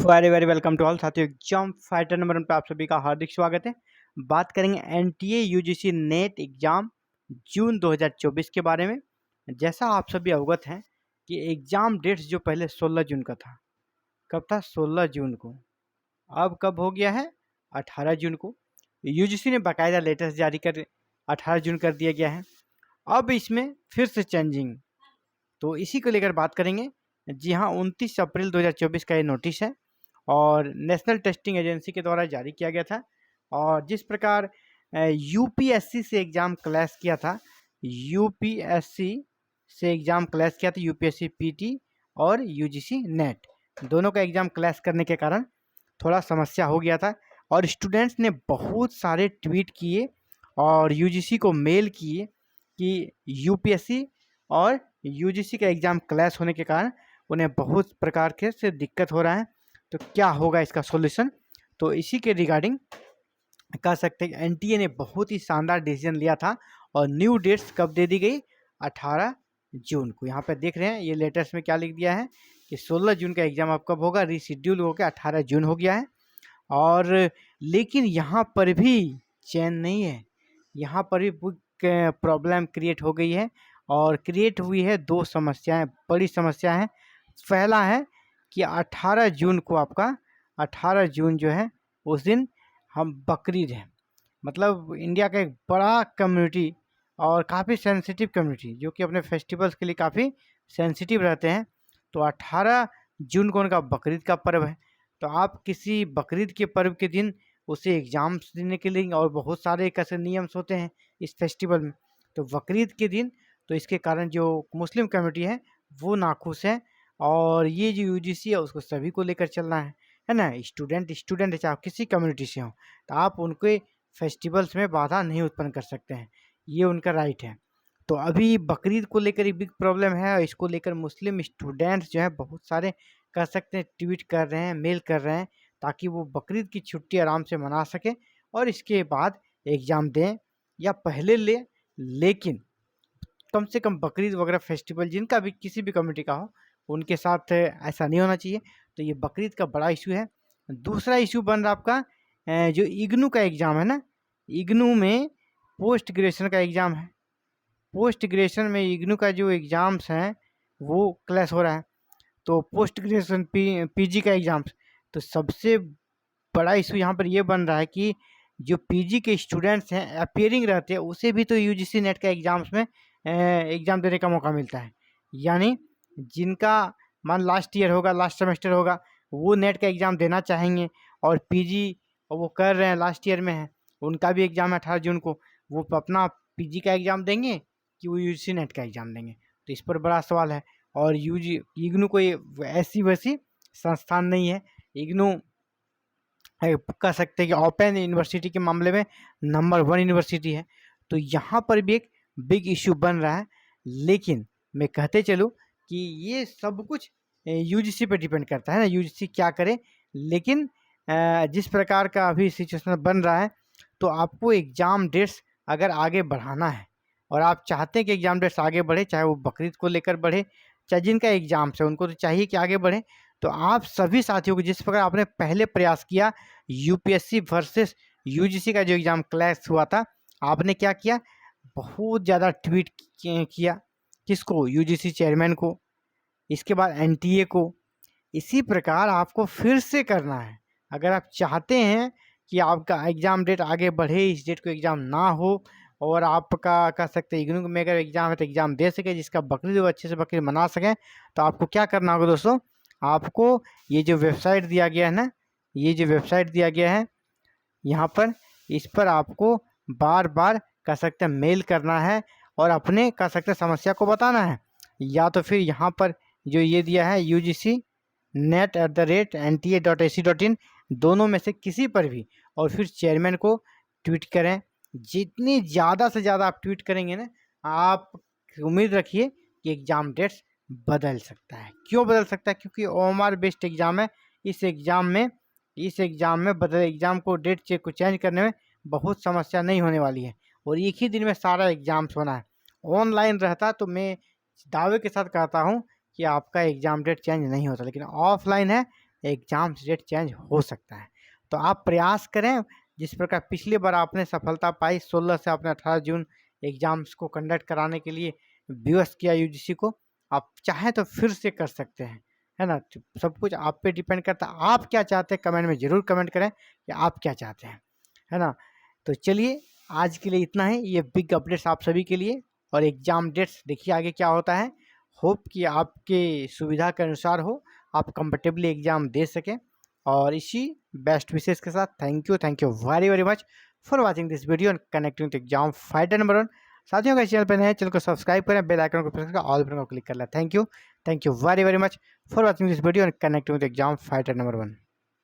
Very very welcome to all साथियों। Exam fighter number 1 पे आप सभी का हार्दिक स्वागत है। बात करेंगे एनटीए यूजीसी नेट एग्जाम जून 2024 के बारे में। जैसा आप सभी अवगत हैं कि एग्जाम डेट्स जो पहले 16 जून का था, कब था? 16 जून को। अब कब हो गया है? 18 जून को। यूजीसी ने बाकायदा लेटेस्ट जारी कर 18 जून कर दिया गया है। अब इसमें फिर से चेंजिंग, तो इसी को लेकर बात करेंगे। जी हाँ, 29 अप्रैल 2024 का ये नोटिस है और नेशनल टेस्टिंग एजेंसी के द्वारा जारी किया गया था। और जिस प्रकार यूपीएससी से एग्ज़ाम क्लैश किया था, यूपीएससी से एग्ज़ाम क्लैश किया था, यूपीएससी पीटी और यूजीसी नेट दोनों का एग्ज़ाम क्लैश करने के कारण थोड़ा समस्या हो गया था और स्टूडेंट्स ने बहुत सारे ट्वीट किए और यूजीसी को मेल किए कि यूपीएससी और यूजीसी का एग्ज़ाम क्लैश होने के कारण उन्हें बहुत प्रकार के से दिक्कत हो रहा है। तो क्या होगा इसका सॉल्यूशन? तो इसी के रिगार्डिंग कह सकते हैं एनटीए ने बहुत ही शानदार डिसीजन लिया था और न्यू डेट्स कब दे दी गई? 18 जून को। यहाँ पर देख रहे हैं ये लेटेस्ट में क्या लिख दिया है कि 16 जून का एग्ज़ाम अब कब होगा? रीशेड्यूल होकर 18 जून हो गया है। और लेकिन यहाँ पर भी चैन नहीं है, यहाँ पर भी प्रॉब्लम क्रिएट हो गई है और क्रिएट हुई है दो समस्याएं, बड़ी समस्या है। पहला है कि 18 जून को आपका 18 जून जो है उस दिन हम बकरीद है, मतलब इंडिया का एक बड़ा कम्युनिटी और काफ़ी सेंसिटिव कम्युनिटी जो कि अपने फेस्टिवल्स के लिए काफ़ी सेंसिटिव रहते हैं। तो 18 जून को उनका बकरीद का पर्व है। तो आप किसी बकरीद के पर्व के दिन उसे एग्ज़ाम्स देने के लिए और बहुत सारे कैसे नियम्स होते हैं इस फेस्टिवल में, तो बकरीद के दिन तो इसके कारण जो मुस्लिम कम्युनिटी है वो नाखुश है। और ये जो यूजीसी है उसको सभी को लेकर चलना है ना। स्टूडेंट स्टूडेंट है, चाहे आप किसी कम्युनिटी से हो, तो आप उनके फेस्टिवल्स में बाधा नहीं उत्पन्न कर सकते हैं, ये उनका राइट है। तो अभी बकरीद को लेकर एक बिग प्रॉब्लम है और इसको लेकर मुस्लिम स्टूडेंट्स जो है बहुत सारे कह सकते हैं ट्वीट कर रहे हैं, मेल कर रहे हैं, ताकि वो बकरीद की छुट्टी आराम से मना सकें और इसके बाद एग्ज़ाम दें या पहले ले। लेकिन कम से कम बकरीद वगैरह फेस्टिवल जिनका भी किसी भी कम्युनिटी का हो, उनके साथ ऐसा नहीं होना चाहिए। तो ये बकरीद का बड़ा इशू है। दूसरा इशू बन रहा आपका जो इग्नू का एग्ज़ाम है ना, इग्नू में पोस्ट ग्रेजुएशन का एग्ज़ाम है। पोस्ट ग्रेजुएशन में इग्नू का जो एग्ज़ाम्स हैं वो क्लैश हो रहा है। तो पोस्ट ग्रेजुएशन पीजी का एग्ज़ाम्स, तो सबसे बड़ा इशू यहाँ पर ये बन रहा है कि जो पीजी के स्टूडेंट्स हैं अपीयरिंग रहते हैं उसे भी तो यूजीसी नेट का एग्ज़ाम्स में एग्ज़ाम देने का मौका मिलता है। यानी जिनका मान लास्ट ईयर होगा, लास्ट सेमेस्टर होगा, वो नेट का एग्ज़ाम देना चाहेंगे और पीजी वो कर रहे हैं, लास्ट ईयर में है, उनका भी एग्ज़ाम है 18 जून को, वो अपना पीजी का एग्ज़ाम देंगे कि वो यूजीसी नेट का एग्ज़ाम देंगे? तो इस पर बड़ा सवाल है। और इग्नू कोई ऐसी वैसी संस्थान नहीं है। इग्नू कह सकते हैं कि ओपन यूनिवर्सिटी के मामले में नंबर 1 यूनिवर्सिटी है। तो यहाँ पर भी एक बिग इशू बन रहा है। लेकिन मैं कहते चलूँ कि ये सब कुछ यूजीसी पे डिपेंड करता है ना, यूजीसी क्या करे। लेकिन जिस प्रकार का अभी सिचुएशन बन रहा है, तो आपको एग्ज़ाम डेट्स अगर आगे बढ़ाना है और आप चाहते हैं कि एग्ज़ाम डेट्स आगे बढ़े, चाहे वो बकरीद को लेकर बढ़े, चाहे जिनका एग्ज़ाम्स है उनको तो चाहिए कि आगे बढ़े। तो आप सभी साथियों को जिस प्रकार आपने पहले प्रयास किया यूपीएससी वर्सेस यूजीसी का जो एग्ज़ाम क्लैश हुआ था, आपने क्या किया? बहुत ज़्यादा ट्वीट किया। किसको? यूजीसी चेयरमैन को, इसके बाद एनटीए को। इसी प्रकार आपको फिर से करना है। अगर आप चाहते हैं कि आपका एग्ज़ाम डेट आगे बढ़े, इस डेट को एग्ज़ाम ना हो और आपका कह सकते हैं इग्नू में अगर एग्ज़ाम है तो एग्ज़ाम दे सके, जिसका बकरीद वो अच्छे से बकरीद मना सकें, तो आपको क्या करना होगा दोस्तों? आपको ये जो वेबसाइट दिया गया है ना, ये जो वेबसाइट दिया गया है यहाँ पर, इस पर आपको बार-बार कह सकते हैं मेल करना है और अपने कह सकते हैं समस्या को बताना है। या तो फिर यहाँ पर जो ये दिया है UGC net@nta.ac.in, दोनों में से किसी पर भी, और फिर चेयरमैन को ट्वीट करें। जितनी ज़्यादा से ज़्यादा आप ट्वीट करेंगे ना, आप उम्मीद रखिए कि एग्ज़ाम डेट्स बदल सकता है। क्यों बदल सकता है? क्योंकि ओएमआर बेस्ड एग्ज़ाम है। इस एग्ज़ाम में बदल एग्ज़ाम को डेट चेक को चेंज करने में बहुत समस्या नहीं होने वाली है और एक ही दिन में सारा एग्ज़ाम्स होना है। ऑनलाइन रहता तो मैं दावे के साथ कहता हूँ कि आपका एग्ज़ाम डेट चेंज नहीं होता, लेकिन ऑफलाइन है एग्ज़ाम डेट चेंज हो सकता है। तो आप प्रयास करें, जिस प्रकार पिछली बार आपने सफलता पाई 16 से आपने 18 जून एग्ज़ाम्स को कंडक्ट कराने के लिए विवश किया यूजीसी को, आप चाहें तो फिर से कर सकते हैं, है ना? तो सब कुछ आप पे डिपेंड करता है, आप क्या चाहते हैं कमेंट में ज़रूर कमेंट करें कि आप क्या चाहते हैं, है ना? तो चलिए आज के लिए इतना ही, ये बिग अपडेट्स आप सभी के लिए, और एग्ज़ाम डेट्स देखिए आगे क्या होता है। होप कि आपके सुविधा के अनुसार हो, आप कंफर्टेबली एग्ज़ाम दे सकें, और इसी बेस्ट विशेस के साथ thank you very very much for watching this video and connecting with exam fighter number 1। साथियों का चैनल पर नए चैनल को सब्सक्राइब करें, बेल आइकन को प्रेस करके ऑल बटन को क्लिक कर लें। Thank you very very much for watching this video and connecting with exam fighter number 1।